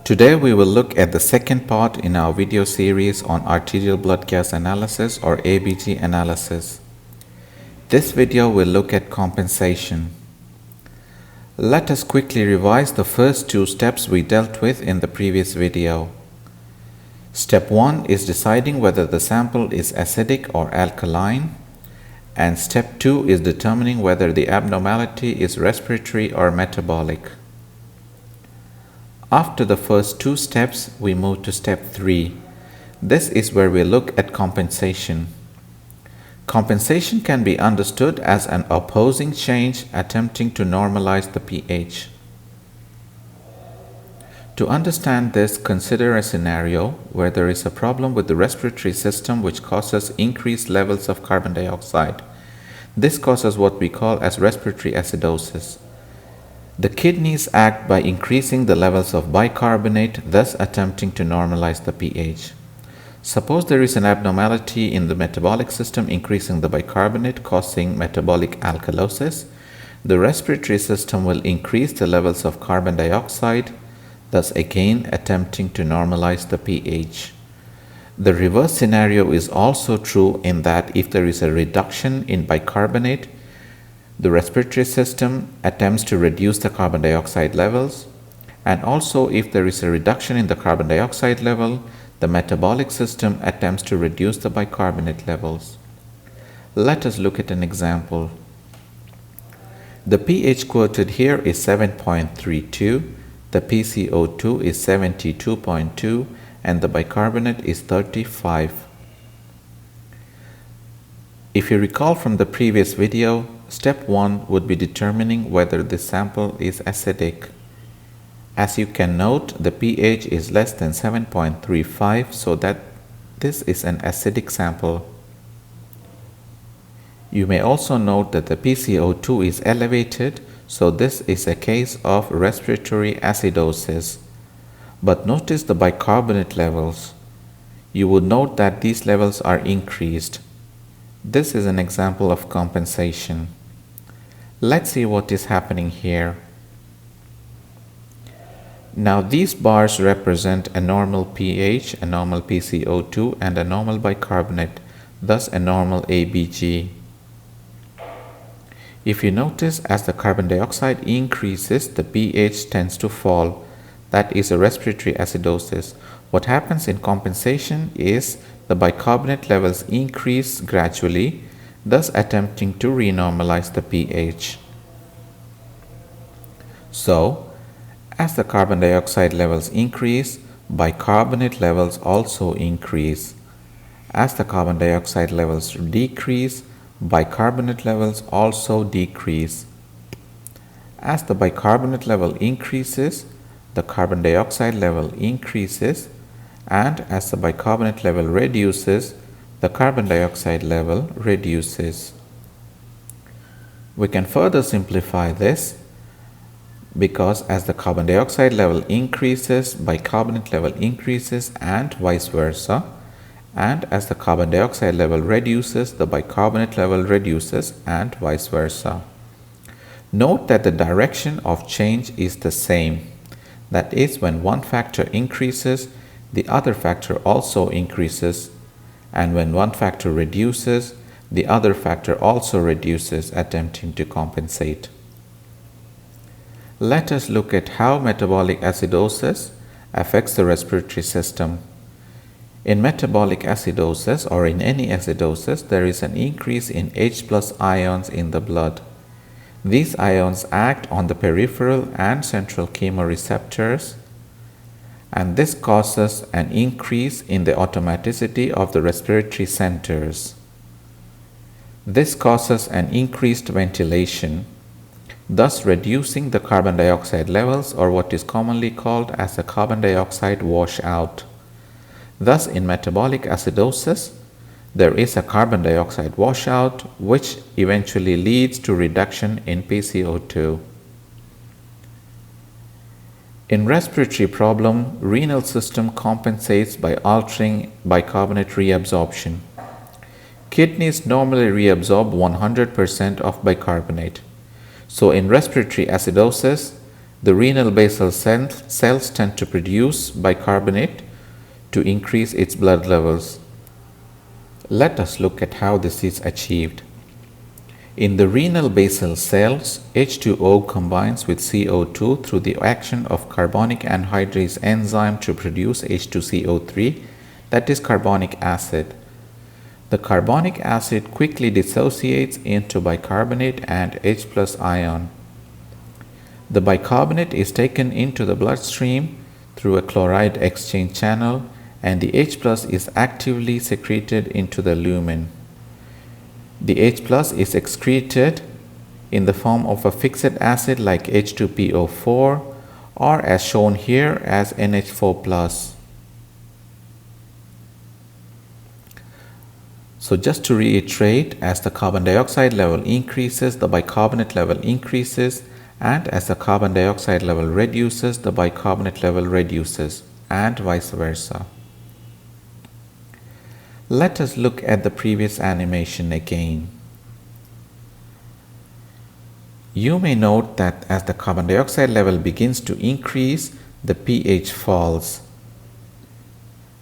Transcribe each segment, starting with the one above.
Today we will look at the second part in our video series on arterial blood gas analysis or ABG analysis. This video will look at compensation. Let us quickly revise the first two steps we dealt with in the previous video. Step 1 is deciding whether the sample is acidic or alkaline, and step 2 is determining whether the abnormality is respiratory or metabolic. After the first two steps, we move to step 3. This is where we look at compensation. Compensation can be understood as an opposing change attempting to normalize the pH. To understand this, consider a scenario where there is a problem with the respiratory system which causes increased levels of carbon dioxide. This causes what we call as respiratory acidosis. The kidneys act by increasing the levels of bicarbonate, thus attempting to normalize the pH. Suppose there is an abnormality in the metabolic system increasing the bicarbonate, causing metabolic alkalosis. The respiratory system will increase the levels of carbon dioxide, thus again attempting to normalize the pH. The reverse scenario is also true in that if there is a reduction in bicarbonate, the respiratory system attempts to reduce the carbon dioxide levels, and also if there is a reduction in the carbon dioxide level, the metabolic system attempts to reduce the bicarbonate levels. Let us look at an example. The pH quoted here is 7.32, the PCO2 is 72.2, and the bicarbonate is 35. If you recall from the previous video, step 1 would be determining whether the sample is acidic. As you can note, the pH is less than 7.35, so that this is an acidic sample. You may also note that the PCO2 is elevated, so this is a case of respiratory acidosis. But notice the bicarbonate levels. You would note that these levels are increased. This is an example of compensation. Let's see what is happening here. Now these bars represent a normal pH, a normal PCO2, and a normal bicarbonate, thus a normal ABG. If you notice, as the carbon dioxide increases, the pH tends to fall. That is a respiratory acidosis. What happens in compensation is the bicarbonate levels increase gradually, thus attempting to renormalize the pH. So, as the carbon dioxide levels increase, bicarbonate levels also increase. As the carbon dioxide levels decrease, bicarbonate levels also decrease. As the bicarbonate level increases, the carbon dioxide level increases, and as the bicarbonate level reduces, the carbon dioxide level reduces. We can further simplify this because as the carbon dioxide level increases, bicarbonate level increases, and vice versa. And as the carbon dioxide level reduces, the bicarbonate level reduces, and vice versa. Note that the direction of change is the same. That is, when one factor increases, the other factor also increases, and when one factor reduces, the other factor also reduces, attempting to compensate. Let us look at how metabolic acidosis affects the respiratory system. In metabolic acidosis, or in any acidosis, there is an increase in H+ ions in the blood. These ions act on the peripheral and central chemoreceptors, and this causes an increase in the automaticity of the respiratory centers. This causes an increased ventilation, thus reducing the carbon dioxide levels, or what is commonly called as a carbon dioxide washout. Thus, in metabolic acidosis, there is a carbon dioxide washout, which eventually leads to reduction in PCO2. In respiratory problem, renal system compensates by altering bicarbonate reabsorption. Kidneys normally reabsorb 100% of bicarbonate. So in respiratory acidosis, The renal basal cells tend to produce bicarbonate to increase its blood levels. Let us look at how this is achieved. In the renal basal cells, H2O combines with CO2 through the action of carbonic anhydrase enzyme to produce H2CO3, that is carbonic acid. The carbonic acid quickly dissociates into bicarbonate and H+ ion. The bicarbonate is taken into the bloodstream through a chloride exchange channel, and the H+ is actively secreted into the lumen. The H+ is excreted in the form of a fixed acid like H2PO4, or as shown here as NH4+. So just to reiterate, as the carbon dioxide level increases, the bicarbonate level increases, and as the carbon dioxide level reduces, the bicarbonate level reduces, and vice versa. Let us look at the previous animation again. You may note that as the carbon dioxide level begins to increase, the pH falls.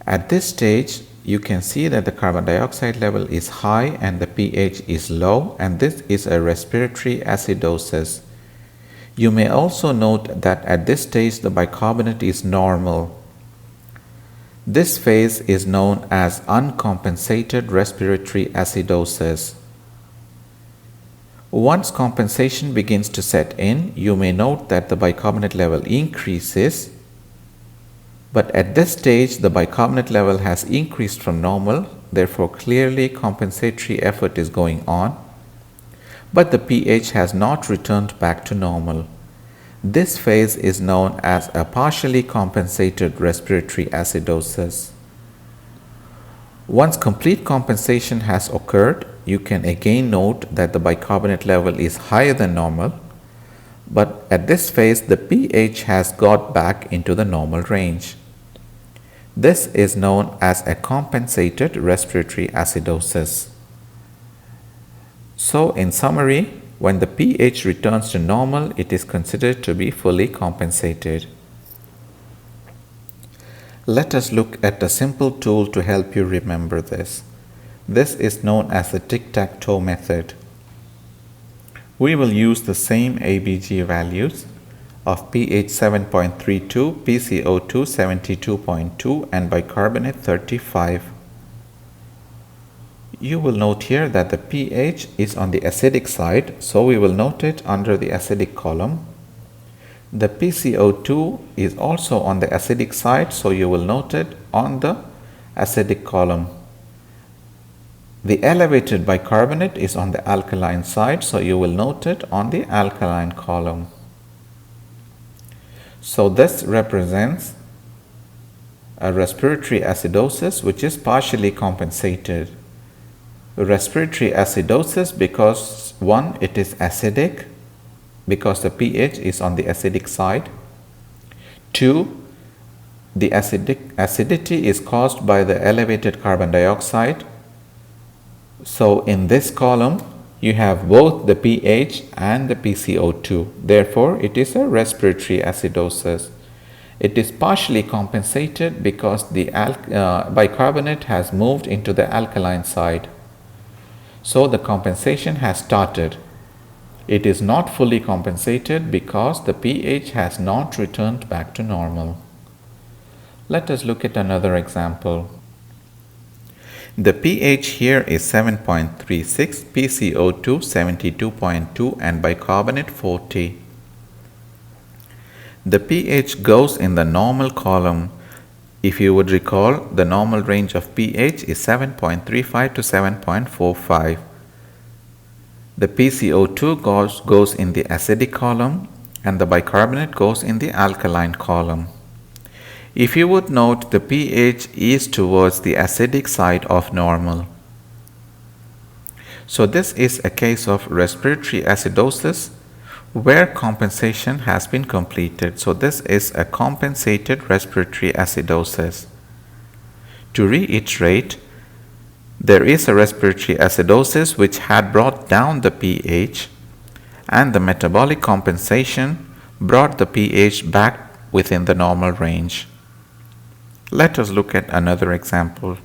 At this stage, you can see that the carbon dioxide level is high and the pH is low, and this is a respiratory acidosis. You may also note that at this stage the bicarbonate is normal. This phase is known as uncompensated respiratory acidosis. Once compensation begins to set in, you may note that the bicarbonate level increases, but at this stage the bicarbonate level has increased from normal, therefore clearly compensatory effort is going on, but the pH has not returned back to normal. This phase is known as a partially compensated respiratory acidosis. Once complete compensation has occurred, you can again note that the bicarbonate level is higher than normal, but at this phase the pH has got back into the normal range. This is known as a compensated respiratory acidosis. So in summary, when the pH returns to normal, it is considered to be fully compensated. Let us look at a simple tool to help you remember this. This is known as the tic-tac-toe method. We will use the same ABG values of pH 7.32, PCO2 72.2, and bicarbonate 35. You will note here that the pH is on the acidic side, so we will note it under the acidic column. The PCO2 is also on the acidic side, so you will note it on the acidic column. The elevated bicarbonate is on the alkaline side, so you will note it on the alkaline column. So this represents a respiratory acidosis which is partially compensated. Respiratory acidosis because one, it is acidic because the pH is on the acidic side. Two, the acidity is caused by the elevated carbon dioxide. So in this column you have both the pH and the PCO2. Therefore, it is a respiratory acidosis. It is partially compensated because the bicarbonate has moved into the alkaline side. So the compensation has started. It is not fully compensated because the pH has not returned back to normal. Let us look at another example. The pH here is 7.36, PCO2 72.2, and bicarbonate 40. The pH goes in the normal column. If you would recall, the normal range of pH is 7.35 to 7.45. The PCO2 goes in the acidic column and the bicarbonate goes in the alkaline column. If you would note, the pH is towards the acidic side of normal. So this is a case of respiratory acidosis where compensation has been completed. So this is a compensated respiratory acidosis. To reiterate, there is a respiratory acidosis which had brought down the pH, and the metabolic compensation brought the pH back within the normal range. Let us look at another example.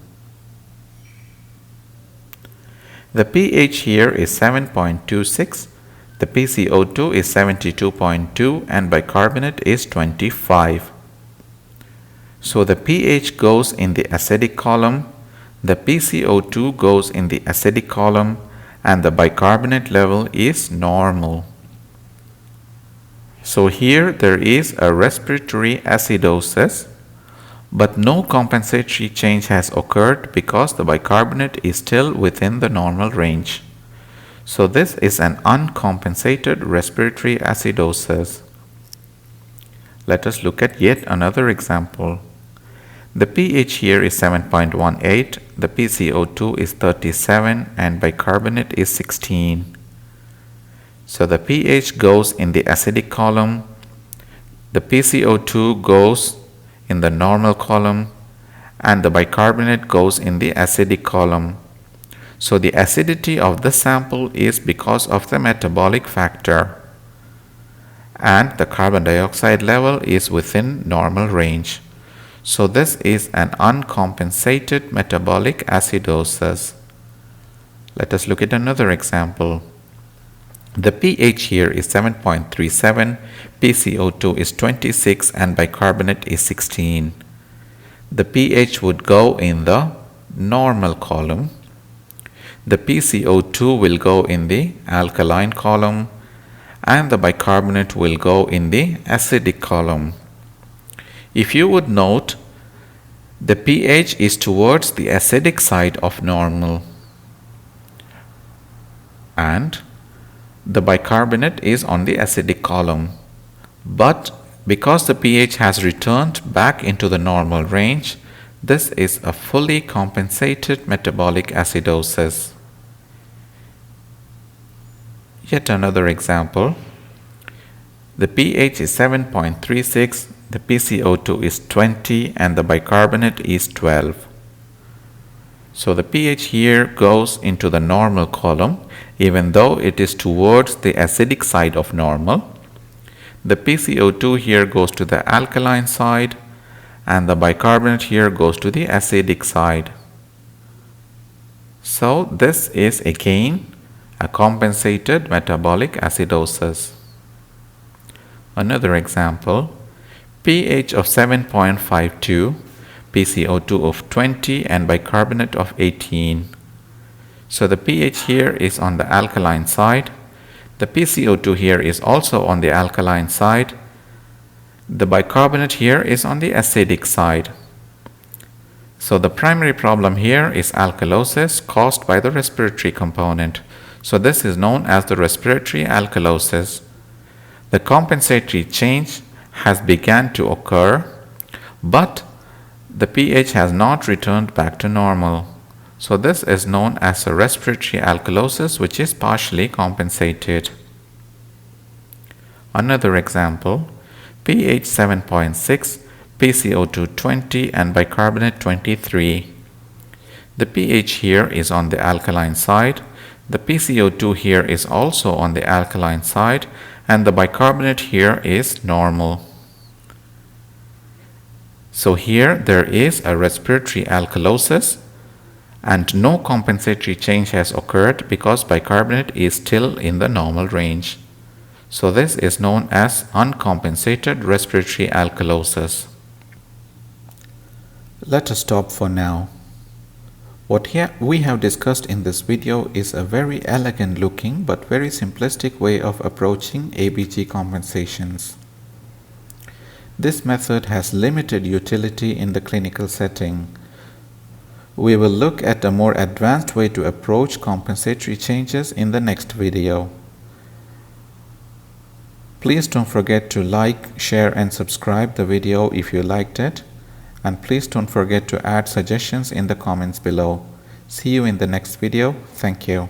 The pH here is 7.26, the PCO2 is 72.2, and bicarbonate is 25. So the pH goes in the acidic column, the PCO2 goes in the acidic column, and the bicarbonate level is normal. So here there is a respiratory acidosis, but no compensatory change has occurred because the bicarbonate is still within the normal range. So this is an uncompensated respiratory acidosis. Let us look at yet another example. The pH here is 7.18, the PCO2 is 37, and bicarbonate is 16. So the pH goes in the acidic column, the PCO2 goes in the normal column, and the bicarbonate goes in the acidic column. So the acidity of the sample is because of the metabolic factor, and the carbon dioxide level is within normal range. So this is an uncompensated metabolic acidosis. Let us look at another example. The pH here is 7.37, PCO2 is 26, and bicarbonate is 16. The pH would go in the normal column. The PCO2 will go in the alkaline column, and the bicarbonate will go in the acidic column. If you would note, the pH is towards the acidic side of normal, and the bicarbonate is on the acidic column. But because the pH has returned back into the normal range, this is a fully compensated metabolic acidosis. Yet another example. The pH is 7.36, the PCO2 is 20, and the bicarbonate is 12. So the pH here goes into the normal column, even though it is towards the acidic side of normal. The PCO2 here goes to the alkaline side, and the bicarbonate here goes to the acidic side. So this is again a compensated metabolic acidosis. Another example, pH of 7.52, PCO2 of 20, and bicarbonate of 18. So the pH here is on the alkaline side. The PCO2 here is also on the alkaline side. The bicarbonate here is on the acidic side. So the primary problem here is alkalosis caused by the respiratory component. So this is known as the respiratory alkalosis. The compensatory change has begun to occur, but the pH has not returned back to normal. So this is known as a respiratory alkalosis, which is partially compensated. Another example, pH 7.6, PCO2 20, and bicarbonate 23. The pH here is on the alkaline side. The PCO2 here is also on the alkaline side, and the bicarbonate here is normal. So here there is a respiratory alkalosis, and no compensatory change has occurred because bicarbonate is still in the normal range. So this is known as uncompensated respiratory alkalosis. Let us stop for now. What we have discussed in this video is a very elegant looking but very simplistic way of approaching ABG compensations. This method has limited utility in the clinical setting. We will look at a more advanced way to approach compensatory changes in the next video. Please don't forget to like, share, and subscribe the video if you liked it. And please don't forget to add suggestions in the comments below. See you in the next video. Thank you.